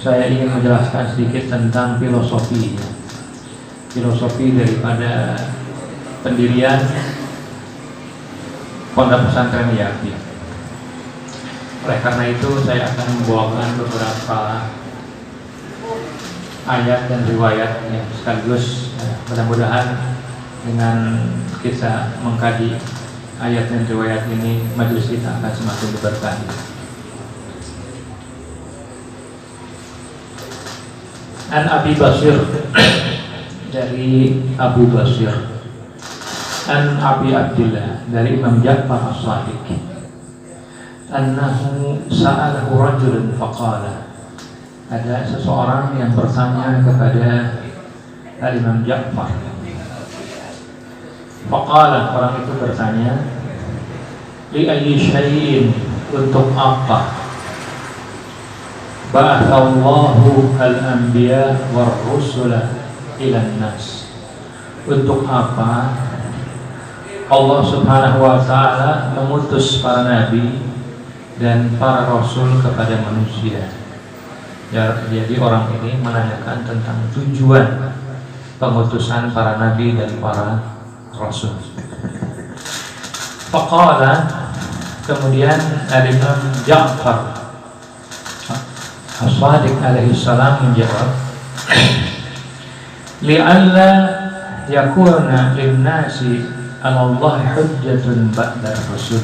saya ingin menjelaskan sedikit tentang filosofi daripada pendirian Pondok Pesantren Yakin. Oleh karena itu saya akan membawakan beberapa ayat dan riwayat yang sekaligus mudah-mudahan dengan kita mengkaji ayat dan riwayat ini, majelis kita akan semakin diberkahi. An Abi Basir, dari Abu Basir. An Abi Abdillah, dari Imam Ja'far As-Shadiq. Annahu sa'alahu rajulun faqala, ada seseorang yang bertanya kepada Imam Ja'far. Faqala, orang itu bertanya, li ayyi syai'in, untuk apa ba'athallahu al-anbiya war-rusula ilan nas, untuk apa Allah Subhanahu wa ta'ala mengutus para nabi dan para rasul kepada manusia. Ya, jadi orang ini menanyakan tentang tujuan pengutusan para nabi dan para rasul. Faqala, kemudian Imam Ja'far As-Shadiq alaihi salam menjawab, li'alla yakuna lin-nasi 'ala Allah hujjatun ba'da rasul,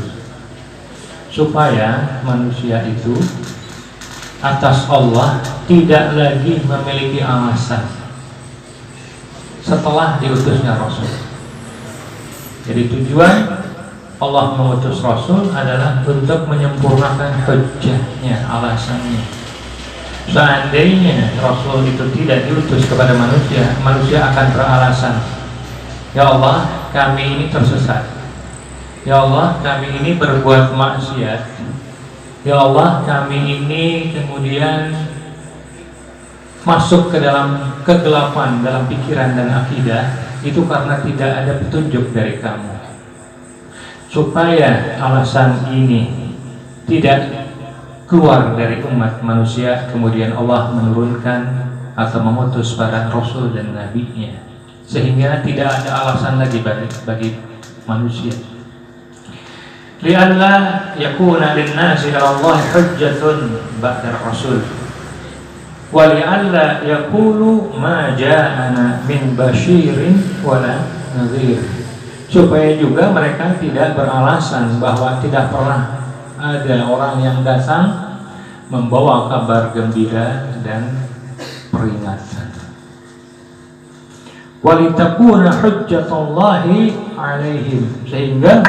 supaya manusia itu atas Allah tidak lagi memiliki alasan setelah diutusnya Rasul. Jadi tujuan Allah mengutus Rasul adalah untuk menyempurnakan hujjahnya, alasannya. Seandainya Rasul itu tidak diutus kepada manusia, manusia akan beralasan, ya Allah, kami ini tersesat, ya Allah, kami ini berbuat maksiat, ya Allah, kami ini kemudian masuk ke dalam kegelapan dalam pikiran dan akidah, itu karena tidak ada petunjuk dari kamu. Supaya alasan ini tidak keluar dari umat manusia, kemudian Allah menurunkan atau mengutus para rasul dan nabi-Nya, sehingga tidak ada alasan lagi bagi manusia. Li'alla yakuna lin-nasi 'ala Allah hujjatun ba'da rasul, wa li'alla yaqulu ma ja'ana min basyirin wala nadhir, supaya juga mereka tidak beralasan bahwa tidak pernah ada orang yang datang membawa kabar gembira dan peringatan. Walitakuna hujjatullahi alaihim, sehingga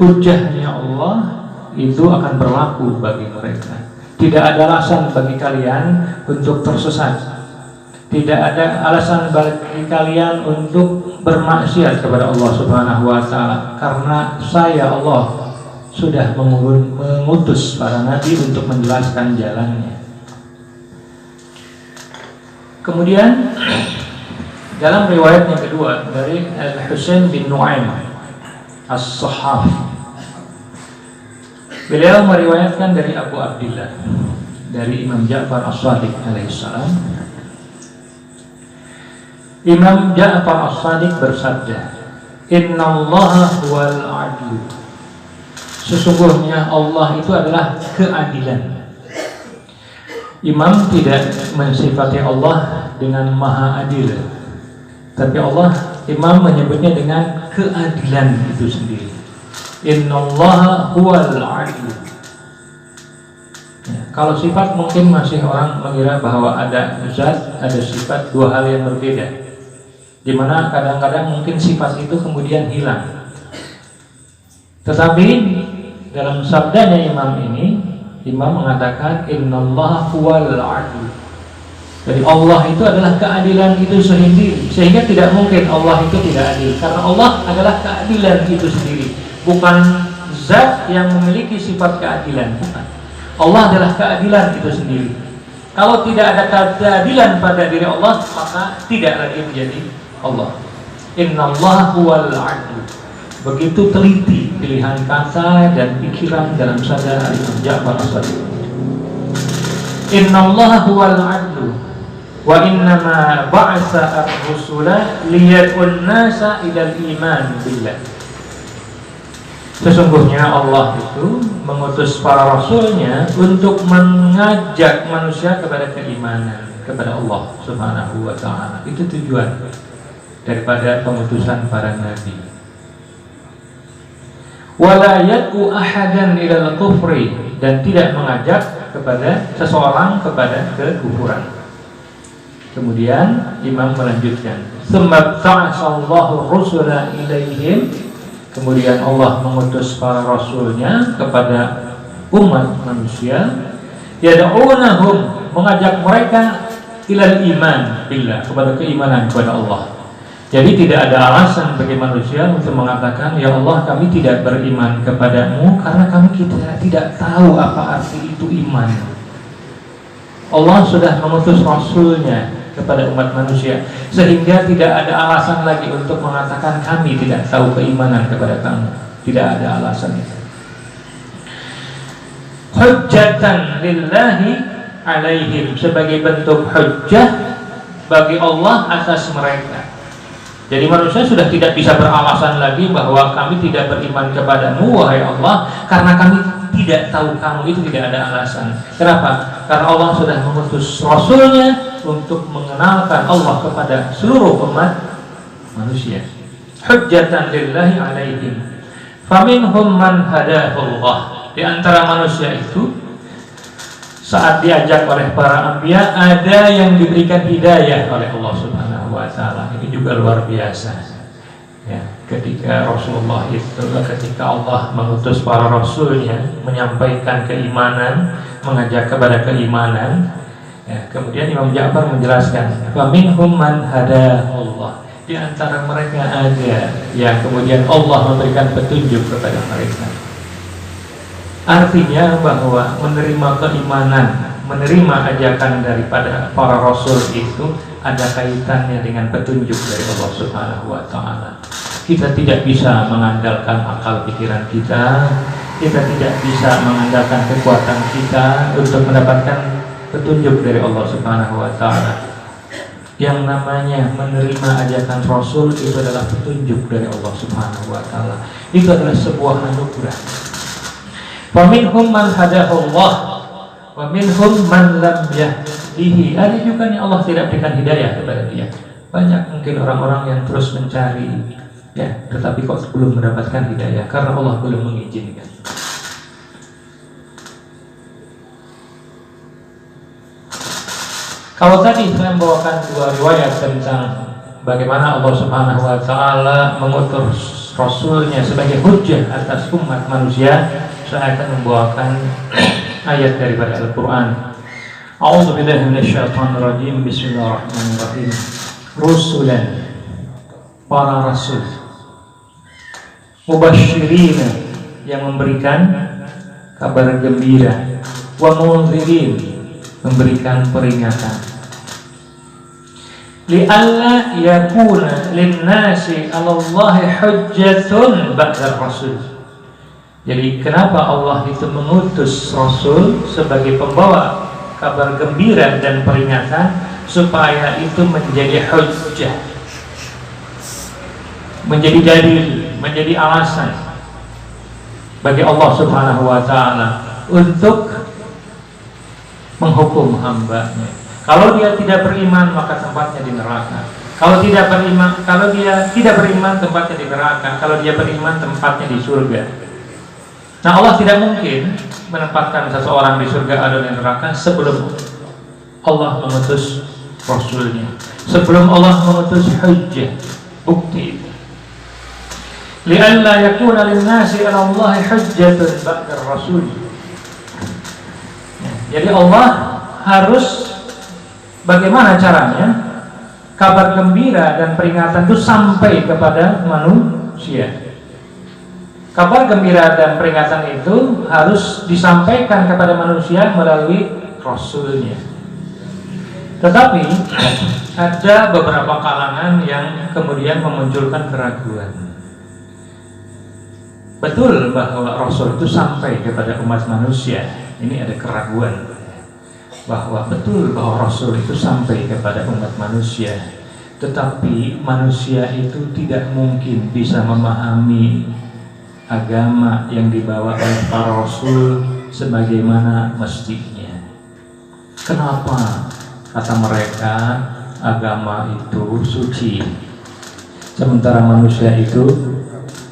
hujjahnya Allah itu akan berlaku bagi mereka. Tidak ada alasan bagi kalian untuk tersesat, tidak ada alasan bagi kalian untuk bermaksiat kepada Allah Subhanahu wa ta'ala, karena saya Allah sudah mengutus para nabi untuk menjelaskan jalannya. Kemudian dalam riwayat yang kedua dari Al-Husain bin Nu'aim As-Sahaf, beliau meriwayatkan dari Abu Abdillah, dari Imam Ja'far As-Shadiq alaihissalam. Imam Ja'far As-Shadiq bersabda, innallaha huwal adlu, sesungguhnya Allah itu adalah keadilan. Imam tidak mensifati Allah dengan maha adil, tapi Imam menyebutnya dengan keadilan itu sendiri. Innallaha huwal adlu. Ya, kalau sifat mungkin masih orang mengira bahwa ada zat, ada sifat, dua hal yang berbeda, di mana kadang-kadang mungkin sifat itu kemudian hilang. Tetapi dalam sabdanya Imam ini, Imam mengatakan innallaha huwal adlu. Jadi Allah itu adalah keadilan itu sendiri, sehingga tidak mungkin Allah itu tidak adil, karena Allah adalah keadilan itu sendiri, bukan zat yang memiliki sifat keadilan, bukan. Allah adalah keadilan itu sendiri. Kalau tidak ada keadilan pada diri Allah, maka tidak lagi menjadi Allah. Innallaha huwal adlu. Begitu teliti pilihan kata dan pikiran dalam sabda Imam Ja'far As-Shadiq. Innallaha huwal 'adlu wa innama ba'atsa ar-rusula liyad'un nasa ilal iman billah. Sesungguhnya Allah itu mengutus para rasulnya untuk mengajak manusia kepada keimanan kepada Allah Subhanahu wa ta'ala. Itu tujuan daripada pengutusan para nabi. Wala yad'u ahadan ilal kufri, dan tidak mengajak kepada seseorang kepada kekufuran. Kemudian Imam melanjutkan, "Tsumma ba'atsallahu rusula ilaihim." Kemudian Allah mengutus para rasulnya kepada umat manusia, yad'unahum, mengajak mereka ilal iman billah, kepada keimanan kepada Allah. Jadi tidak ada alasan bagi manusia untuk mengatakan, ya Allah, kami tidak beriman kepadamu karena kami tidak tahu apa arti itu iman. Allah sudah mengutus rasulnya kepada umat manusia, sehingga tidak ada alasan lagi untuk mengatakan kami tidak tahu keimanan kepada kamu. Tidak ada alasan itu. Hujjatan lillahi alaihim, sebagai bentuk hujjah bagi Allah atas mereka. Jadi manusia sudah tidak bisa beralasan lagi bahwa kami tidak beriman kepadamu wahai Allah karena kami tidak tahu kamu. Itu tidak ada alasan. Kenapa? Karena Allah sudah mengutus rasulnya untuk mengenalkan Allah kepada seluruh umat manusia. Hujjatan lillahi alaihim. Faminhum man hadahullah. Di antara manusia itu, saat diajak oleh para anbiya, ada yang diberikan hidayah oleh Allah Subhanahu wa ta'ala. Ini juga luar biasa ya, ketika Rasulullah itu, ketika Allah mengutus para rasulnya menyampaikan keimanan, mengajak kepada keimanan ya, kemudian Imam Ja'far menjelaskan, faminhum man hadahullah, di antara mereka ada yang kemudian Allah memberikan petunjuk kepada mereka. Artinya bahwa menerima keimanan, menerima ajakan daripada para rasul itu ada kaitannya dengan petunjuk dari Allah Subhanahu wa ta'ala. Kita tidak bisa mengandalkan akal pikiran kita, kita tidak bisa mengandalkan kekuatan kita untuk mendapatkan petunjuk dari Allah Subhanahu wa ta'ala. Yang namanya menerima ajakan rasul itu adalah petunjuk dari Allah Subhanahu wa ta'ala. Itu adalah sebuah anugerah. Faminhum man hadahullah wa minhum man lam yahdihi. Ada juga yang Allah tidak berikan hidayah kepada dia. Banyak mungkin orang-orang yang terus mencari ya, tetapi kok belum mendapatkan hidayah karena Allah belum mengizinkan. Kalau tadi saya membawakan dua riwayat tentang bagaimana Allah Subhanahu wa ta'ala mengutus rasulnya sebagai hujjah atas umat manusia, saya akan membawakan ayat daripada Al-Quran. A'udzu billahi minasyaitonir rajim. Bismillahirrahmanirrahim. Rusulan, para rasul, mubasysyirin, yang memberikan kabar gembira, wa munzirin, memberikan peringatan. Li'alla yakuna linnasi 'alallahi hujjatun ba'da rasul. Jadi kenapa Allah itu mengutus rasul sebagai pembawa kabar gembira dan peringatan, supaya itu menjadi hujjah, menjadi dalil, menjadi alasan bagi Allah Subhanahu wa ta'ala untuk menghukum hambanya. Kalau dia tidak beriman, maka tempatnya di neraka. Kalau dia tidak beriman, tempatnya di neraka. Kalau dia beriman, tempatnya di surga. Nah, Allah tidak mungkin menempatkan seseorang di surga atau di neraka sebelum Allah mengutus rasulnya, sebelum Allah mengutus hujjah, bukti. Li'alla yakuna linnasi 'ala Allahi hujjatun ba'da rasul. Jadi Allah harus, bagaimana caranya kabar gembira dan peringatan itu sampai kepada manusia. Kabar gembira dan peringatan itu harus disampaikan kepada manusia melalui rasulnya. Tetapi ada beberapa kalangan yang kemudian memunculkan keraguan. Betul bahwa rasul itu sampai kepada umat manusia. Ini ada keraguan. bahwa betul bahwa Rasul itu sampai kepada umat manusia, tetapi manusia itu tidak mungkin bisa memahami agama yang dibawa oleh para Rasul sebagaimana mestinya. Kenapa? Kata mereka, agama itu suci, sementara manusia itu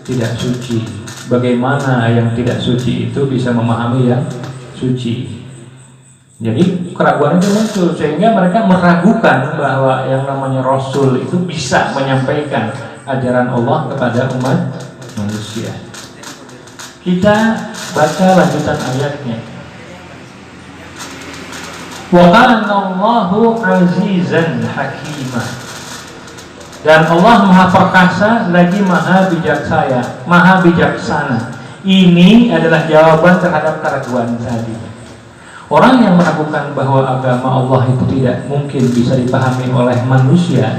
tidak suci. Bagaimana yang tidak suci itu bisa memahami yang suci? Jadi keraguan itu muncul, sehingga mereka meragukan bahwa yang namanya Rasul itu bisa menyampaikan ajaran Allah kepada umat manusia. Kita baca lanjutan ayatnya. Wa kana Allahu azizan hakimah. Dan Allah Maha Perkasa lagi Maha Bijaksana. Ini adalah jawaban terhadap keraguan tadi. Orang yang meragukan bahwa agama Allah itu tidak mungkin bisa dipahami oleh manusia,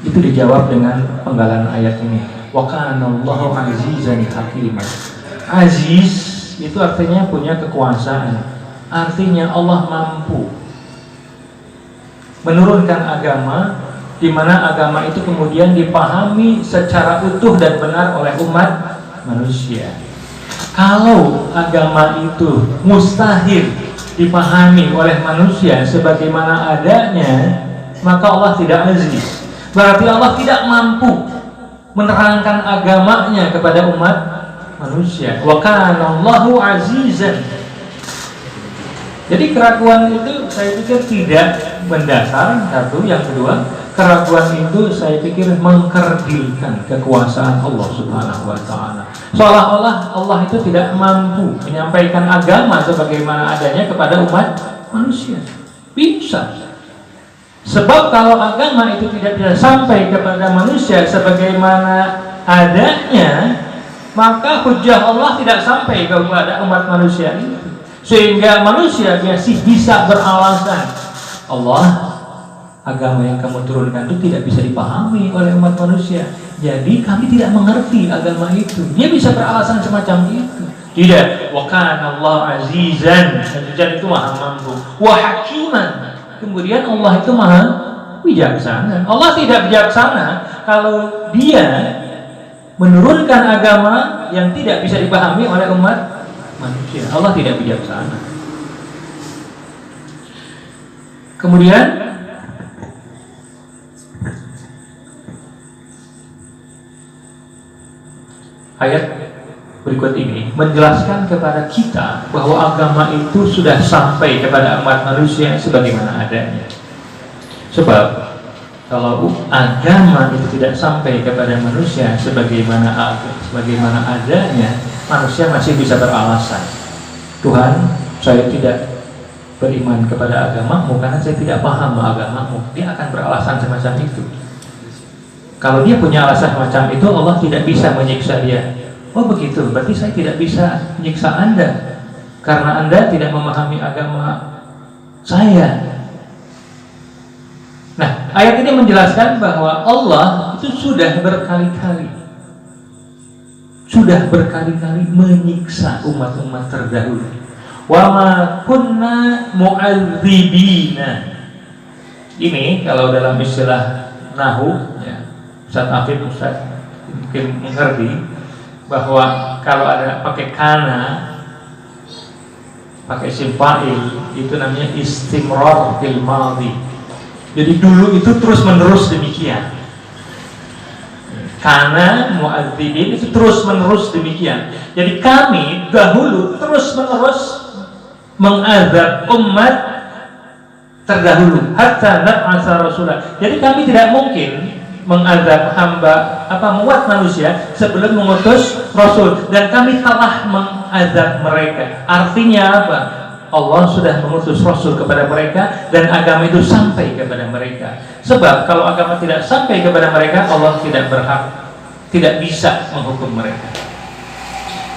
itu dijawab dengan penggalan ayat ini. Wa kana Allahu azizan hakimah. Aziz itu artinya punya kekuasaan. Artinya Allah mampu menurunkan agama, di mana agama itu kemudian dipahami secara utuh dan benar oleh umat manusia. Kalau agama itu mustahil dipahami oleh manusia sebagaimana adanya, maka Allah tidak aziz. Berarti Allah tidak mampu menerangkan agamanya kepada umat manusia. Wa kana Allahu azizan. Jadi keraguan itu saya pikir tidak mendasar, satu. Yang kedua, keraguan itu saya pikir mengkerdilkan kekuasaan Allah Subhanahu wa ta'ala. Seolah-olah Allah itu tidak mampu menyampaikan agama sebagaimana adanya kepada umat manusia. Bisa. Sebab kalau agama itu tidak bisa sampai kepada manusia sebagaimana adanya, maka hujah Allah tidak sampai kepada umat manusia itu. Sehingga manusia masih bisa beralasan, Allah, agama yang kamu turunkan itu tidak bisa dipahami oleh umat manusia, jadi kami tidak mengerti agama itu. Dia bisa beralasan semacam itu. Tidak. Wa kana Allah azizan. Azizan itu maha mampu. Wa hakiman. Kemudian Allah itu maha bijaksana. Allah tidak bijaksana kalau dia menurunkan agama yang tidak bisa dipahami oleh umat manusia. Allah tidak bijaksana. Kemudian ayat berikut ini menjelaskan kepada kita bahwa agama itu sudah sampai kepada umat manusia sebagaimana adanya. Sebab kalau agama itu tidak sampai kepada manusia sebagaimana adanya, manusia masih bisa beralasan, Tuhan, saya tidak beriman kepada agamamu karena saya tidak paham agamamu. Dia akan beralasan semacam itu. Kalau dia punya alasan macam itu, Allah tidak bisa menyiksa dia. Oh begitu, berarti saya tidak bisa menyiksa Anda karena Anda tidak memahami agama saya. Nah, ayat ini menjelaskan bahwa Allah itu sudah berkali-kali menyiksa umat-umat terdahulu. Wa ma kunna mu'adzibina. Ini kalau dalam istilah nahwu, ya, Ustaz Afif mungkin mengerti bahwa kalau ada pakai kana, pakai isim fa'il, itu namanya istimrar fil madhi. Jadi dulu itu terus menerus demikian. Karena mu'adzibin itu terus menerus demikian. Jadi kami dahulu terus menerus mengazab umat terdahulu hatta nab'atsa rasulah. Jadi kami tidak mungkin mengazab umat manusia sebelum mengutus rasul, dan kami telah mengazab mereka. Artinya apa? Allah sudah mengutus rasul kepada mereka dan agama itu sampai kepada mereka. Sebab kalau agama tidak sampai kepada mereka, Allah tidak berhak, tidak bisa menghukum mereka.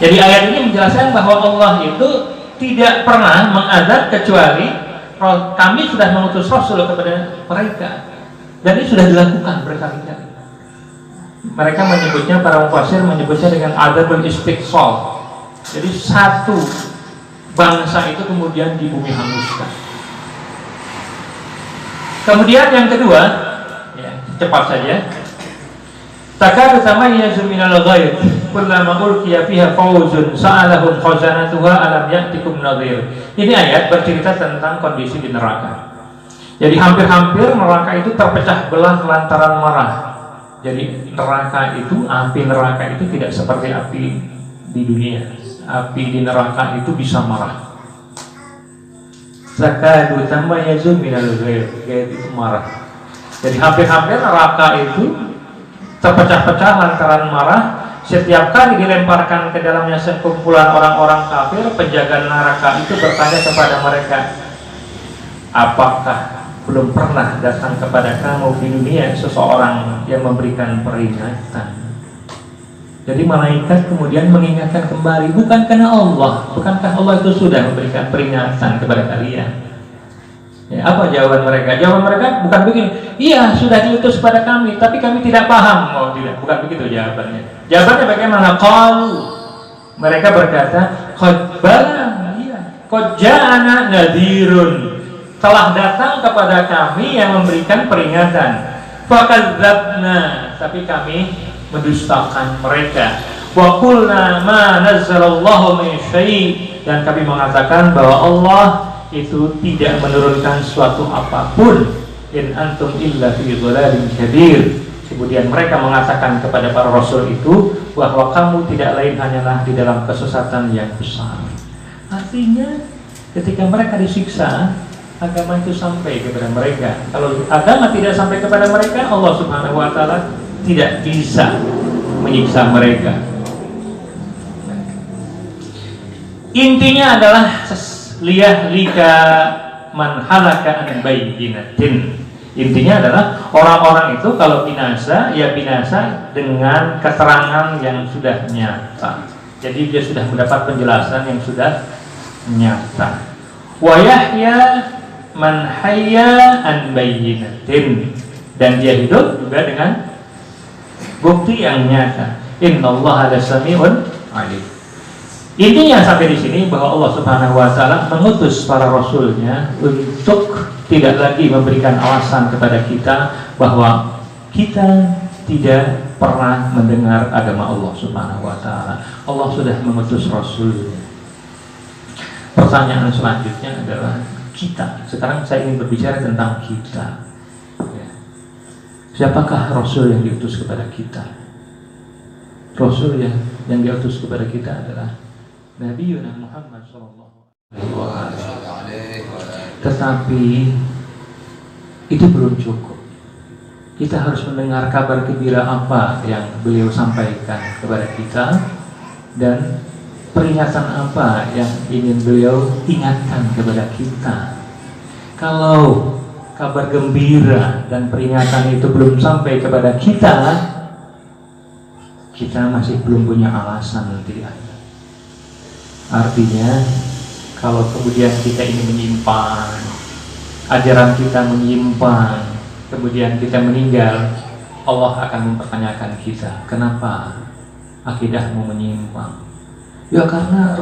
Jadi ayat ini menjelaskan bahwa Allah itu tidak pernah mengazab kecuali kami sudah mengutus rasul kepada mereka, dan ini sudah dilakukan berkali-kali. Mereka menyebutnya, para mufassir menyebutnya dengan adzabul istiqsal. Jadi satu bangsa itu kemudian di bumi hanguskan. Kemudian yang kedua, ya, cepat saja. Takadu tamayyazu minal ghaib kullama ulqiya fiha fawzun sa'alahum khazanatuha alam ya'tikum nadhir. Ini ayat bercerita tentang kondisi di neraka. Jadi hampir-hampir neraka itu terpecah belah lantaran marah. Jadi neraka itu, api neraka itu tidak seperti api di dunia. Api di neraka itu bisa marah. Takadu tamayyazu minal ghaib, ghaib itu marah. Jadi hampir-hampir neraka itu terpecah-pecah lantaran marah. Setiap kali dilemparkan ke dalamnya sekumpulan orang-orang kafir, penjaga neraka itu bertanya kepada mereka, apakah belum pernah datang kepada kamu di dunia seseorang yang memberikan peringatan? Jadi malaikat kemudian mengingatkan kembali, bukan karena Allah, bukankah Allah itu sudah memberikan peringatan kepada kalian? Ya, apa jawaban mereka? Jawaban mereka bukan begini, iya sudah diutus kepada kami, tapi kami tidak paham. Oh tidak, bukan begitu jawabannya. Jawabannya bagaimana? Qalu, mereka berkata, qad bala, iya, qad ja'ana nadhirun, telah datang kepada kami yang memberikan peringatan. Fakadzabna, tapi kami mendustakan mereka. Wa qulna ma nazzalallahu min syai', dan kami mengatakan bahwa Allah itu tidak menurunkan suatu apapun. In antum illa fi dhalalin kabir. Kemudian mereka mengatakan kepada para rasul itu bahwa kamu tidak lain hanyalah di dalam kesesatan yang besar. Artinya ketika mereka disiksa, agama itu sampai kepada mereka. Kalau agama tidak sampai kepada mereka, Allah Subhanahu wa taala tidak bisa menyiksa mereka. Intinya adalah liyahlika man halaka an bayyinatin. Intinya adalah orang-orang itu kalau binasa, ya binasa dengan keterangan yang sudah nyata. Jadi dia sudah mendapat penjelasan yang sudah nyata. Wa yahya man hayya an bayyinatin, dan dia hidup juga dengan bukti yang nyata. Innallaha lasami'un alim. Intinya sampai di sini bahwa Allah Subhanahu wa taala mengutus para rasulnya untuk tidak lagi memberikan alasan kepada kita bahwa kita tidak pernah mendengar agama Allah Subhanahu wa taala. Allah sudah mengutus rasulnya. Pertanyaan selanjutnya adalah kita. Sekarang saya ingin berbicara tentang kita. Siapakah rasul yang diutus kepada kita? Rasul yang diutus kepada kita adalah Nabi Muhammad sallallahu alaihi wasallam. Tetapi itu belum cukup. Kita harus mendengar kabar gembira apa yang beliau sampaikan kepada kita, dan peringatan apa yang ingin beliau ingatkan kepada kita. Kalau kabar gembira dan peringatan itu belum sampai kepada kita, kita masih belum punya alasan tidak. Artinya kalau kemudian kita ini menyimpang, ajaran kita menyimpang, kemudian kita meninggal, Allah akan mempertanyakan kita, kenapa akidahmu menyimpang? Ya karena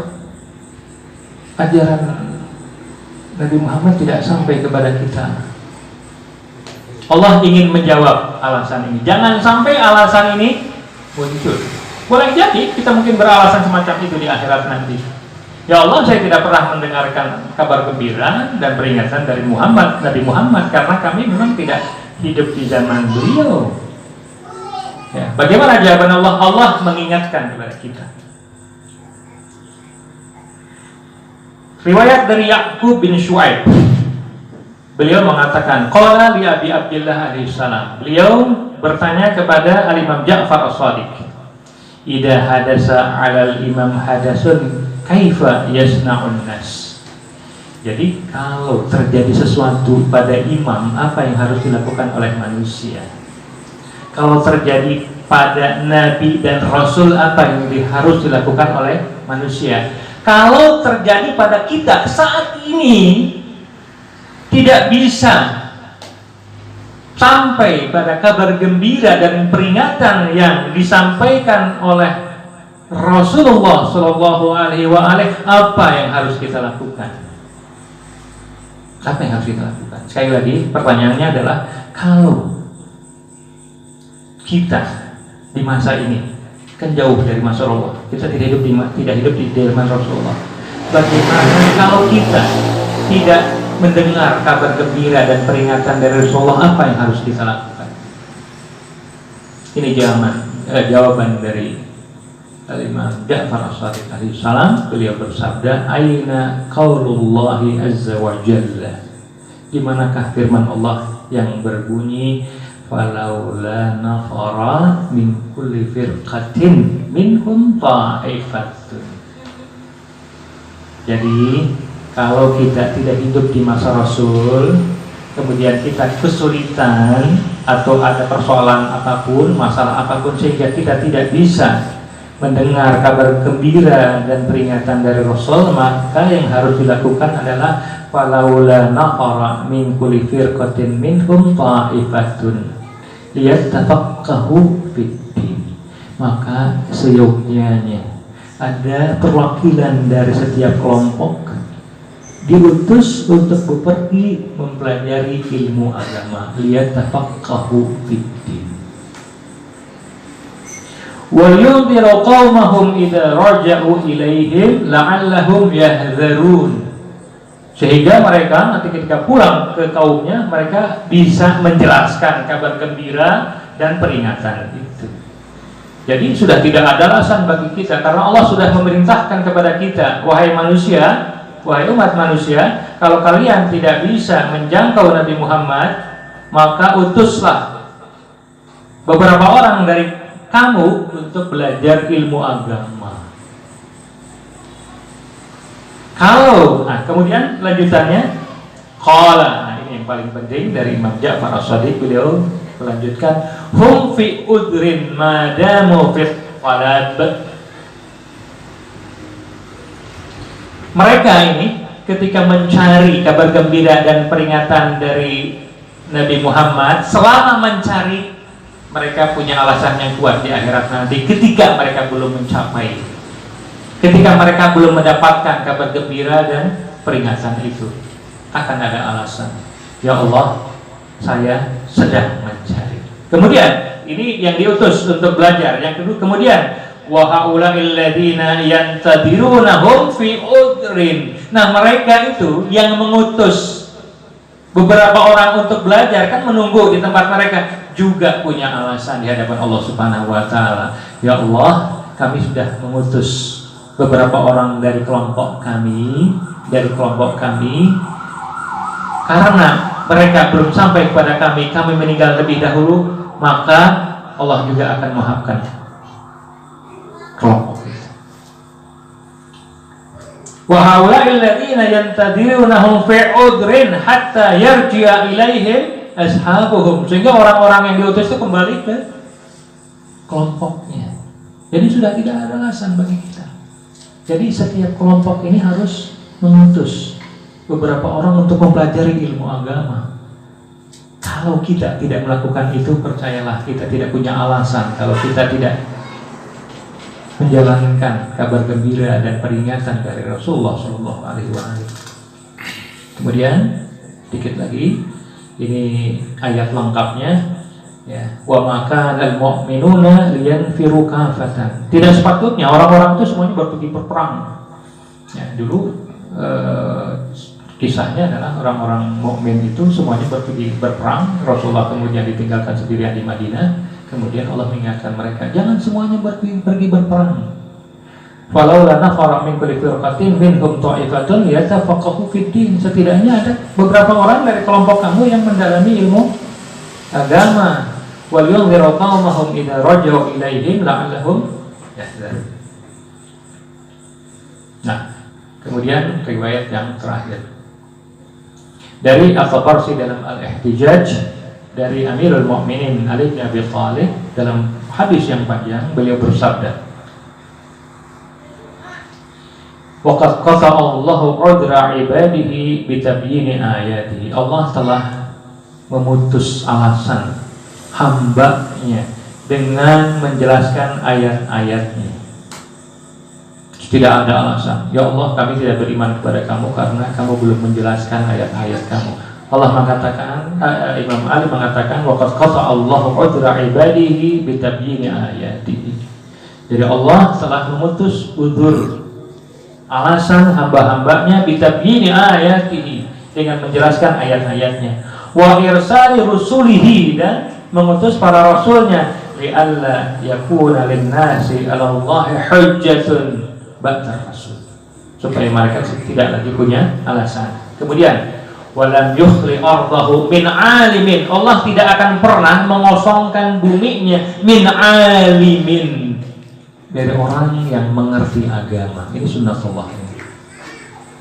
ajaran Nabi Muhammad tidak sampai kepada kita. Allah ingin menjawab alasan ini. Jangan sampai alasan ini muncul. Boleh jadi kita mungkin beralasan semacam itu di akhirat nanti. Ya Allah, saya tidak pernah mendengarkan kabar gembira dan peringatan dari Nabi Muhammad, karena kami memang tidak hidup di zaman beliau. Ya, bagaimana jawaban Allah? Allah mengingatkan kepada kita. Riwayat dari Ya'qub bin Shu'aib. Beliau mengatakan, qala li Abi Abdillah alaihi salam. Beliau bertanya kepada Al-Imam Ja'far As-Shadiq, idza hadasa 'alal imam hadasun kaifa yasna'un nas. Jadi kalau terjadi sesuatu pada imam, apa yang harus dilakukan oleh manusia? Kalau terjadi pada nabi dan rasul, apa yang harus dilakukan oleh manusia? Kalau terjadi pada kita saat ini, tidak bisa sampai pada kabar gembira dan peringatan yang disampaikan oleh Rasulullah Shallallahu Alaihi Wasallam, apa yang harus kita lakukan? Apa yang harus kita lakukan? Sekali lagi pertanyaannya adalah, kalau kita di masa ini kan jauh dari masa Rasulullah, kita tidak hidup di zaman Rasulullah. Bagaimana kalau kita tidak mendengar kabar gembira dan peringatan dari Rasulullah, apa yang harus kita lakukan? Ini jawaban dari Imam Ja'far As-Shadiq alaihi salam. Beliau bersabda, aina qaulullahi azza wa jalla, di manakah firman Allah yang berbunyi, falaula nafara min kulli firqatin minhum ta'ifatun. Jadi kalau kita tidak hidup di masa Rasul, kemudian kita kesulitan atau ada persoalan apapun, masalah apapun, sehingga kita tidak bisa mendengar kabar gembira dan peringatan dari Rasul, maka yang harus dilakukan adalah falaula nafara min kulli firqatin minhum ta'ifatun liyattafaqahu fid-din. Maka seyogyanya ada perwakilan dari setiap kelompok diutus untuk pergi mempelajari ilmu agama, liyattafaqahu fid-din. وَيُنْذِرُ قَوْمَهُمْ إِذَا رَجَعُوا إِلَيْهِمْ لَعَلَّهُمْ يَحْذَرُونَ. Sehingga mereka nanti ketika pulang ke kaumnya, mereka bisa menjelaskan kabar gembira dan peringatan itu. Jadi sudah tidak ada alasan bagi kita, karena Allah sudah memerintahkan kepada kita, wahai manusia, wahai umat manusia, kalau kalian tidak bisa menjangkau Nabi Muhammad, maka utuslah beberapa orang dari kamu untuk belajar ilmu agama. Kalau, kemudian lanjutannya, qala, ini yang paling penting dari Imam Ja'far As-Shadiq, beliau melanjutkan, hum fi udrin madamu fi qalab. Mereka ini ketika mencari kabar gembira dan peringatan dari Nabi Muhammad, selama mencari, mereka punya alasan yang kuat di akhirat nanti. Ketika mereka belum mencapai, ketika mereka belum mendapatkan kabar gembira dan peringatan itu, akan ada alasan, ya Allah, saya sedang mencari. Kemudian ini yang diutus untuk belajar. Yang kedua, kemudian wa haula'il ladzina yantadirunahum fi udrin. Nah, mereka itu yang mengutus beberapa orang untuk belajar, kan menunggu di tempat mereka, juga punya alasan di hadapan Allah Subhanahu wa taala. Ya Allah, kami sudah mengutus beberapa orang dari kelompok kami, karena mereka belum sampai kepada kami meninggal lebih dahulu, maka Allah juga akan memaafkan kelompok itu. Wa haula'il ladzina yantadirunahum fi udrin hatta yarji'a ilaihim ashabuhum, sehingga orang-orang yang diutus itu kembali ke kelompoknya. Jadi sudah tidak ada alasan bagi kita. Jadi setiap kelompok ini harus mengutus beberapa orang untuk mempelajari ilmu agama. Kalau kita tidak melakukan itu, percayalah kita tidak punya alasan kalau kita tidak menjalankan kabar gembira dan peringatan dari Rasulullah SAW. Kemudian dikit lagi, ini ayat lengkapnya, ya. Wa maka al-mu'minuna liyanfiru kafatan. Tidak sepatutnya orang-orang itu semuanya pergi berperang. Ya, dulu kisahnya adalah orang-orang mukmin itu semuanya pergi berperang. Rasulullah kemudian ditinggalkan sendirian di Madinah. Kemudian Allah mengingatkan mereka, jangan semuanya pergi berperang. Falaula nafara min kulli firqatin minhum ta'ifatun yatafaqahu fid-din. Setidaknya ada beberapa orang dari kelompok kamu yang mendalami ilmu agama. Wal yunziru qaumahum idza raja'u ilaihim la'allahum yahdharun. Nah, kemudian riwayat yang terakhir dari At-Tabarsi dalam Al-Ihtijaj, dari Amirul Mukminin Ali bin Abi Thalib, dalam hadis yang panjang beliau bersabda, waqad qata'a Allahu 'udra 'ibadihi bi tabyini ayatihi. Allah telah memutus alasan hamba-Nya dengan menjelaskan ayat-ayatnya. Tidak ada alasan. Ya Allah, kami tidak beriman kepada kamu karena kamu belum menjelaskan ayat-ayat kamu. Allah mengatakan, Imam Ali mengatakan, waqad qata Allahu udra ibadihi bitabyini ayatihi. Jadi Allah telah memutus udzur alasan hamba-hambanya bitabyini ayatihi, dengan menjelaskan ayat-ayatnya. Wa irsali rusulihi, dan mengutus para rasulnya, li'alla yakuna lin-nasi 'ala Allahi hujjatun ba'da rasul, supaya mereka tidak lagi punya alasan. Kemudian walam yukhli ardahu min alimin, Allah tidak akan pernah mengosongkan buminya min alimin, dari orang yang mengerti agama. Ini sunnatullah.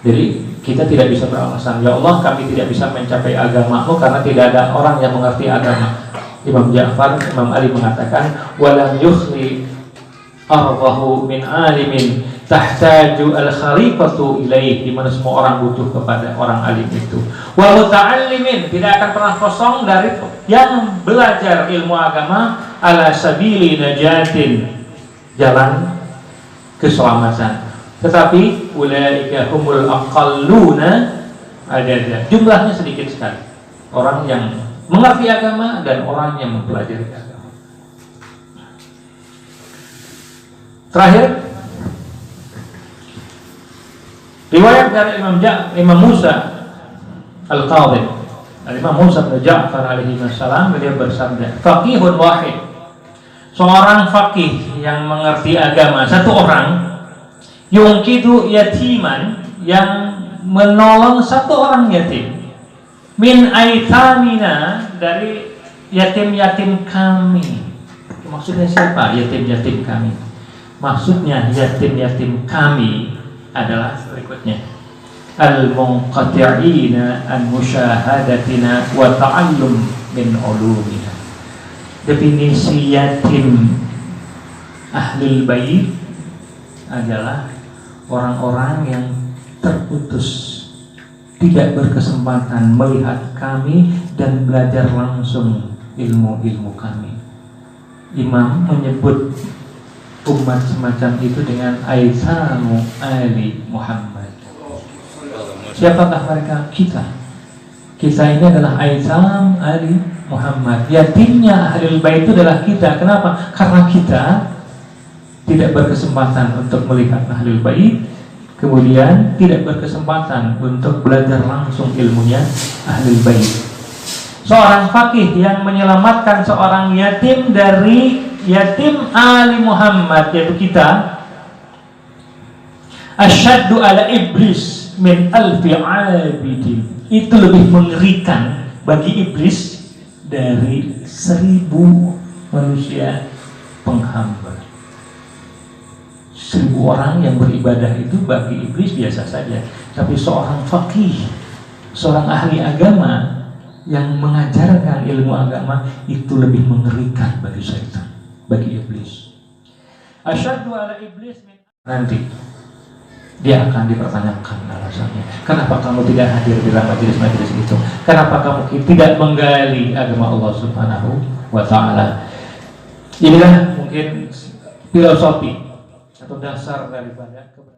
Jadi kita tidak bisa beralasan, ya Allah kami tidak bisa mencapai agamamu karena tidak ada orang yang mengerti agama. Imam Ja'far, Imam Ali mengatakan walam yukhli ardahu min alimin tahtaju al-kharifatu ilaih, di mana semua orang butuh kepada orang alim itu. Wa muta'allimin, tidak akan pernah kosong dari yang belajar ilmu agama, ala sabili najatin, jalan keselamatan. Tetapi ulaika humul aqalluna adada, jumlahnya sedikit sekali orang yang mengerti agama dan orang yang mempelajari agama. Terakhir, riwayat dari Imam Musa Al-Qadhi, Imam Musa bin Ja'far alaihi salam, beliau bersabda, faqihun wahid, seorang faqih yang mengerti agama, satu orang, yungkidu yatiman, yang menolong satu orang yatim, min aitamina, dari yatim-yatim kami. Maksudnya siapa yatim-yatim kami? Maksudnya yatim-yatim kami adalah berikutnya: al-munqati'ina an musyahadatina wa ta'allum min ulumina. Definisi yatim ahlul bait adalah orang-orang yang terputus, tidak berkesempatan melihat kami dan belajar langsung ilmu-ilmu kami. Imam menyebut umat semacam itu dengan aisamu ali Muhammad. Siapakah mereka? Kita ini adalah aisam ali Muhammad. Yatimnya ahlul bait itu adalah kita. Kenapa? Karena kita tidak berkesempatan untuk melihat ahlul bait, kemudian tidak berkesempatan untuk belajar langsung ilmunya ahlul bait. Seorang faqih yang menyelamatkan seorang yatim dari yatim Ali Muhammad, yaitu kita, asyaddu ala iblis min alfi abidin, itu lebih mengerikan bagi iblis dari 1000 manusia penghamba. 1000 orang yang beribadah itu bagi iblis biasa saja, tapi seorang faqih, seorang ahli agama yang mengajarkan ilmu agama, itu lebih mengerikan bagi syaitan, bagi iblis. Asyaddu ala iblis, nanti dia akan dipertanyakan alasannya. Kenapa kamu tidak hadir dalam majelis-majelis itu? Kenapa kamu tidak menggali agama Allah Subhanahu wa ta'ala? Inilah mungkin filosofi atau dasar daripada